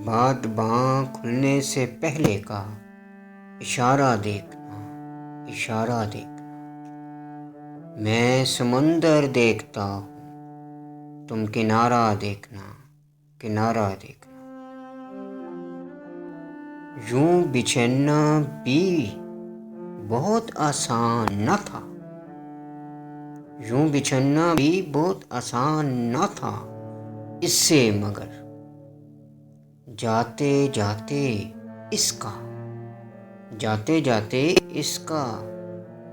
بات باں کھلنے سے پہلے کا اشارہ دیکھنا، اشارہ دیکھنا۔ میں سمندر دیکھتا ہوں، تم کنارہ دیکھنا، کنارہ دیکھنا۔ یوں بچھڑنا بھی بہت آسان نہ تھا، یوں بچھڑنا بھی بہت آسان نہ تھا اس سے، مگر جاتے جاتے اس کا، جاتے جاتے اس کا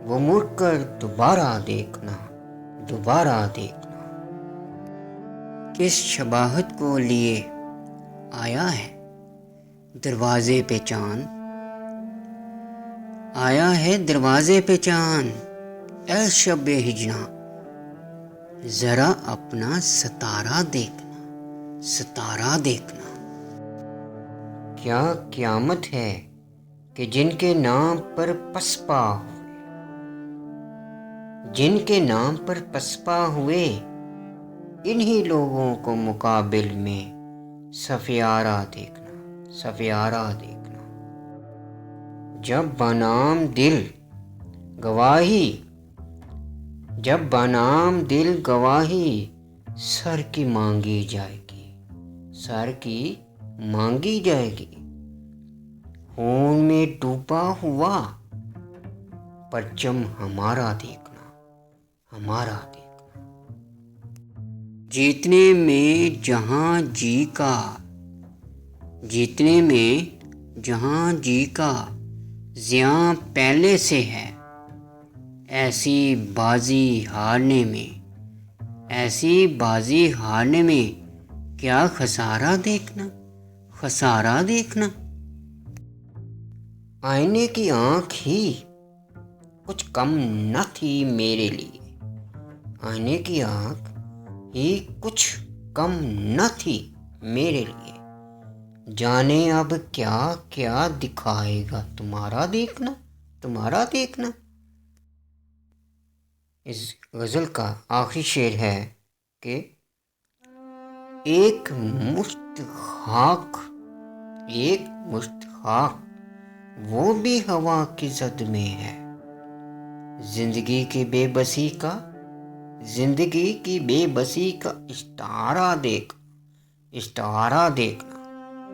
وہ مڑ کر دوبارہ دیکھنا، دوبارہ دیکھنا۔ کس شباہت کو لیے آیا ہے دروازے پہ چاند، آیا ہے دروازے پہ چاند، اے شب ہجراں ذرا اپنا ستارہ دیکھنا، ستارہ دیکھنا۔ کیا قیامت ہے کہ جن کے نام پر پسپا ہوئے، جن کے نام پر پسپا ہوئے، انہی لوگوں کو مقابل میں سفیارہ دیکھنا، سفیارہ دیکھنا۔ جب بنام دل گواہی، جب بنام دل گواہی سر کی مانگی جائے گی، سر کی مانگی جائے گی۔ خون میں ڈوبا ہوا پرچم ہمارا دیکھنا، ہمارا دیکھنا۔ جیتنے میں جہاں جی کا، جیتنے میں جہاں جی کا زیاں پہلے سے ہے، ایسی بازی ہارنے میں، ایسی بازی ہارنے میں کیا خسارہ دیکھنا، خسارہ دیکھنا۔ آئینے کی آنکھ ہی کچھ کم نہ تھی میرے لیے، آئینے کی آنکھ ہی کچھ کم نہ تھی میرے لیے۔ جانے اب کیا کیا دکھائے گا تمہارا دیکھنا، تمہارا دیکھنا۔ اس غزل کا آخری شعر ہے کہ ایک مشت خاک، ایک مشت خاک وہ بھی ہوا کی زد میں ہے، زندگی کی بے بسی کا، زندگی کی بے بسی کا اشتہارہ دیکھ، اشتہارہ دیکھنا۔